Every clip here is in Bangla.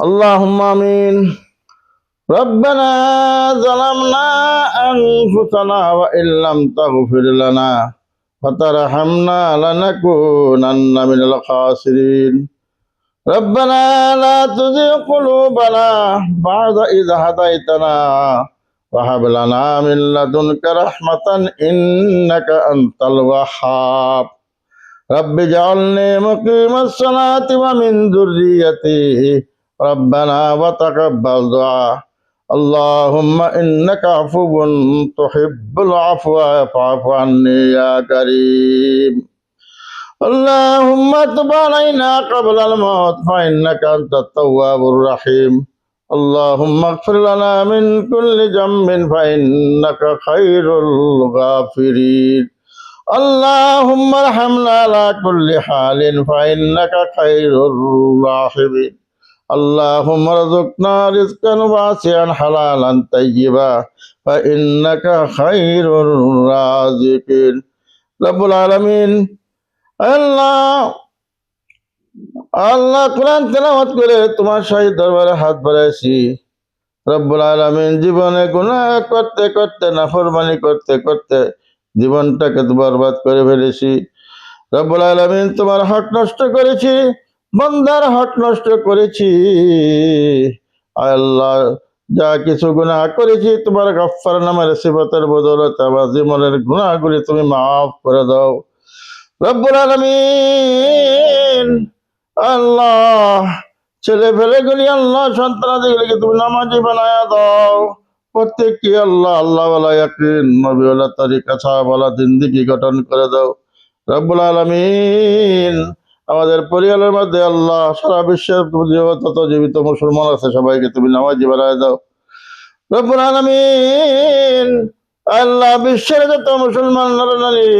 اللهم آمين. ربنا ظلمنا أنفسنا وإن لم تغفر لنا وترحمنا لنكونن من الخاسرين. ربنا لا تزغ قلوبنا بعد إذ هديتنا وهب لنا من لدنك رحمة إنك أنت الوهاب. رب اجعلني مقيم الصلاة ومن ذريتي ربنا وتقبل دعاء. اللهم إنك عفو تحب العفو فاعف عني يا كريم. اللهم تب علينا قبل الموت فإنك أنت التواب الرحيم. اللهم اغفر لنا من كل ذنب فإنك خير الغافرين. اللهم ارحمنا على كل حال فإنك خير الراحمين. اللهم ارزقنا رزقا واسعا حلالا طيبا فإنك خير الرازقين. رب العالمين আল্লাহ আল্লাহ কোরআন তেলাওয়াত করে তোমার শাহী দরবারে হাত বাড়াইছি। রব্বুল আলামিন জীবনে গুনাহ করতে করতে নাফরমানি করতে করতে জীবনটাকে বরবাদ করে ফেলেছি। রব্বুল আলামিন তোমার হক নষ্ট করেছি, বান্দার হক নষ্ট করেছি। আল্লাহ যা কিছু গুনাহ করেছি তোমার গফফার নামের সিফাতের বদৌলতে আমার জীবনের গুনাহগুলি তুমি মাফ করে দাও। রব্বুল আলামিন আল্লাহ ছেলে ফেলেগুলি আল্লাহ সন্তানাদিগুলিকে তুমি নামাজি বানায়া দাও। প্রত্যেককে আল্লাহ আল্লাহওয়ালা ইয়াকিন নবীওয়ালা তরিকা সাহাবাওয়ালা জিন্দেগি গঠন করে দাও। রব্বুল আলামিন আমাদের পরিবারের মধ্যে আল্লাহ সারা বিশ্বের যত জীবিত মুসলমান আছে সবাইকে তুমি নামাজি বানায় দাও। রব্বুল আলামিন আল্লাহ বিশ্বের যত মুসলমান নরনারী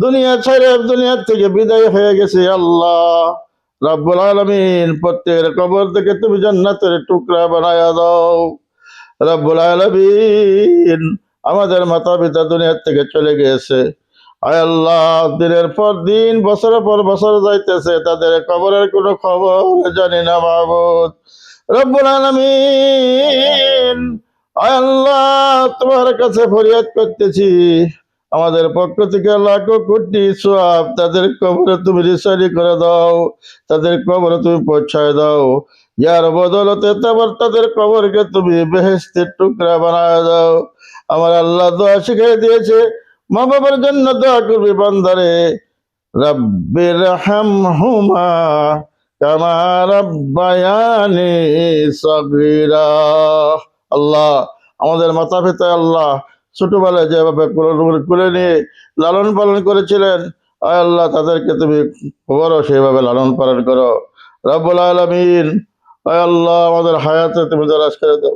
দুনিয়া ছেড়ে দুনিয়ার থেকে বিদায় হয়ে গেছে আল্লাহ রব্বুল আলামিন প্রত্যেকের কবর থেকে তুমি জান্নাতের টুকরা বানায়া দাও। রব্বুল আলামিন আমাদের মাতা পিতা দুনিয়ার থেকে চলে গিয়েছে, আয় আল্লাহ দিনের পর দিন বছরের পর বছর যাইতেছে, তাদের কবরের কোনো খবর জানি না মাবুদ। রব্বুল আলামিন আয় আল্লাহ তোমার কাছে ফরিয়াদ করতেছি, আমাদের পক্ষ থেকে লাখো কোটি সওয়াব তাদের কবরে তুমি রিসারি করে দাও, তাদের কবরে তুমি পৌঁছায় দাও। যার বদলতে তাদের কবরকে তুমি বেহেশতের টুকরা বানায় দাও। আমার আল্লাহ দোয়া শিখিয়ে দিয়েছে, মা বাবার জন্য দোয়া করবি বান্দারে, রাব্বির হামহুমা কামা রাব্বায়ানি সগীরা। আল্লাহ আমাদের মাতা পিতা আল্লাহ ছোটবেলায় যেভাবে কোলে নিয়ে লালন পালন করেছিলেন, আয় আল্লাহ তাদেরকে তুমি খবরও সেভাবে লালন পালন করো। রব্বুল আলামিন আয় আল্লাহ আমাদের হায়াতে তুমি দরাজ করে দাও।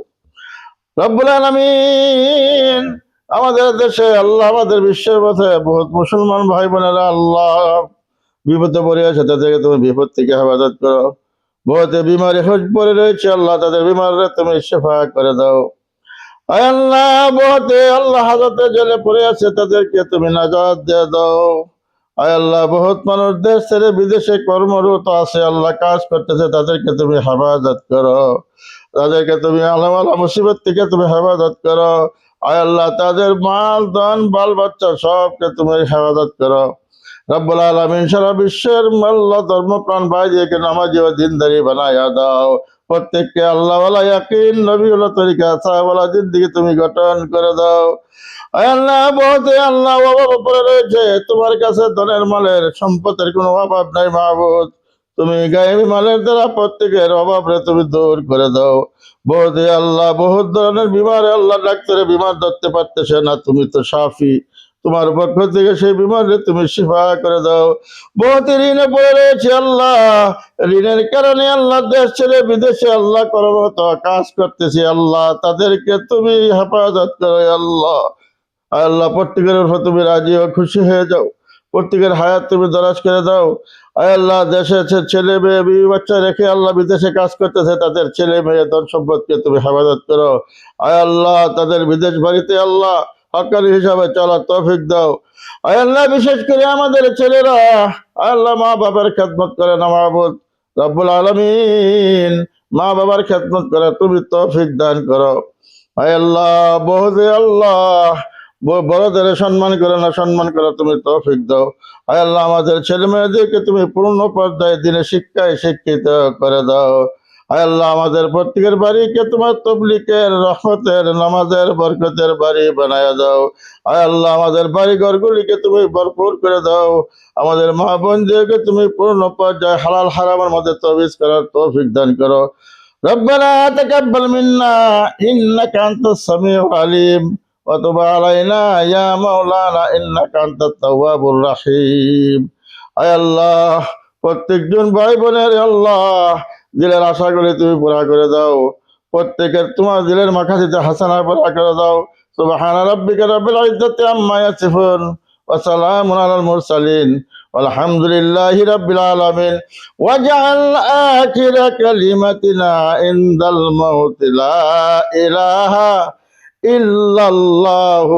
রব্বুল আলামিন আমাদের দেশে আল্লাহ আমাদের বিশ্বের পথে বহুত মুসলমান ভাই বোনেরা আল্লাহ বিপদে পড়ে আছে, তাদেরকে তুমি বিপদ থেকে হেফাজত করো। বহুতে বিমারি পড়ে রয়েছে আল্লাহ তাদের বিমারে তুমি শেফা করে দাও। আয় আল্লাহ বহুতে আল্লাহ হাজতে জেলে পড়ে আছে, তাদেরকে তুমি নাজাত দিয়ে দাও। আয় আল্লাহ বহুত মানুষ দেশ ছেড়ে বিদেশে কর্মরত আছে আল্লাহ কাজ করতেছে, তাদেরকে তুমি হেফাজত করো, তাদেরকে তুমি আলামালা মুসিবত থেকে তুমি হেফাজত করো। আয় আল্লাহ তাদের মাল ধন বাল বাচ্চা সবকে তুমি হেফাজত করো। রব্বুল আলামিন সারা বিশ্বের আল্লাহ ধর্মপ্রাণ ভাইদেরকে নামাজি ও দিনদারি বানায়া দাও। প্রত্যেককে আল্লাহওয়ালা ইয়াকিন নবীওয়ালা তরিকা সাহাবাওয়ালা জিন্দেগি তুমি গঠন করে দাও। আল্লাহ বহুতে আল্লাহ অভাব পড়ে রয়েছে, তোমার কাছে ধনের মালের সম্পদের কোনো অভাব নাই মাহবুদ। তুমি গায়েবী মালের দ্বারা প্রত্যেকের অভাবরে তুমি দূর করে দাও। বহুতে আল্লাহ বহুত ধরনের বিমারে আল্লাহ ডাক্তারে বিমার ধরতে পারতেছে না, তুমি তো শাফি, তোমার পক্ষ থেকে সেই বিমারে তুমি শিফা করে দাও। বহুত ঋণে পড়ে রয়েছে আল্লাহ, ঋণের কারণে আল্লাহ দেশ ছেড়ে বিদেশে আল্লাহ কর্মরত কাজ করতেছে আল্লাহ, তাদেরকে তুমি হেফাজত করো আল্লাহ। আল্লাহ প্রত্যেকের উপর তুমি রাজি ও খুশি হয়ে যাও, প্রত্যেকের হায়াত তুমি দরাজ করে দাও। আয় আল্লাহ দেশে ছেলে মেয়ে বিবি বাচ্চা রেখে আল্লাহ বিদেশে কাজ করতেছে, তাদের ছেলে মেয়ে ধন সম্পদকে তুমি হেফাজত করো। আয় আল্লাহ তাদের বিদেশ বাড়িতে আল্লাহ হকানি হিসাবে চলার তৌফিক দাও। আয় আল্লাহ বিশেষ করে আমাদের ছেলেরা আল্লাহ মা বাবার খেদমত করে না মাহবুদ, রব্বুল আলামিন মা বাবার খেদমত করে তুমি তৌফিক দান করো। আয় আল্লাহ, বহুদে আল্লাহ বড়দের সম্মান করে না, সম্মান করে তুমি তৌফিক দাও। আয় আল্লাহ, আমাদের ছেলে মেয়েদেরকে তুমি পূর্ণ পর্যায়ে দিনে শিক্ষায় শিক্ষিত করে দাও। আয় আল্লাহ, আমাদের প্রত্যেকের বাড়িকে তোমার তবলিকের রহমতের নামাজের বরকতের বাড়ি বানায় দাও। আয় আল্লাহ, আমাদের বাড়ি ঘরগুলিকে তুমি ভরপুর করে দাও। আমাদের মা বোনদেরকে তুমি পূর্ণ পর্যায়ে হালাল হারামের মধ্যে তবিজ করার তৌফিক দান করো। রব্বানা তাকাব্বাল মিন্না ইন্নাকা আনতাস সামিউল আলিম ওয়া তুব আলাইনা ইয়া মাওলানা ইন্নাকা আনতাত তাওয়াবুর রহিম। আয় আল্লাহ, প্রত্যেকজন ভাই বোনের আল্লাহ দিলের আশাগুলি তুমি পুরা করে দাও। প্রত্যেকের তোমার দিলের মাখাসিতে হাসানা পুরা করে দাও। সুবহানা রাব্বিকা রাব্বিল ইজ্জাতি আম্মা ইয়াসিফুন ওয়া সালামুন আলাল মুরসালিন walhamdulillahi rabbil alamin waj'al akhira kalimatina indal maut la ilaha illallah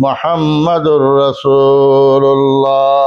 muhammadur rasulullah.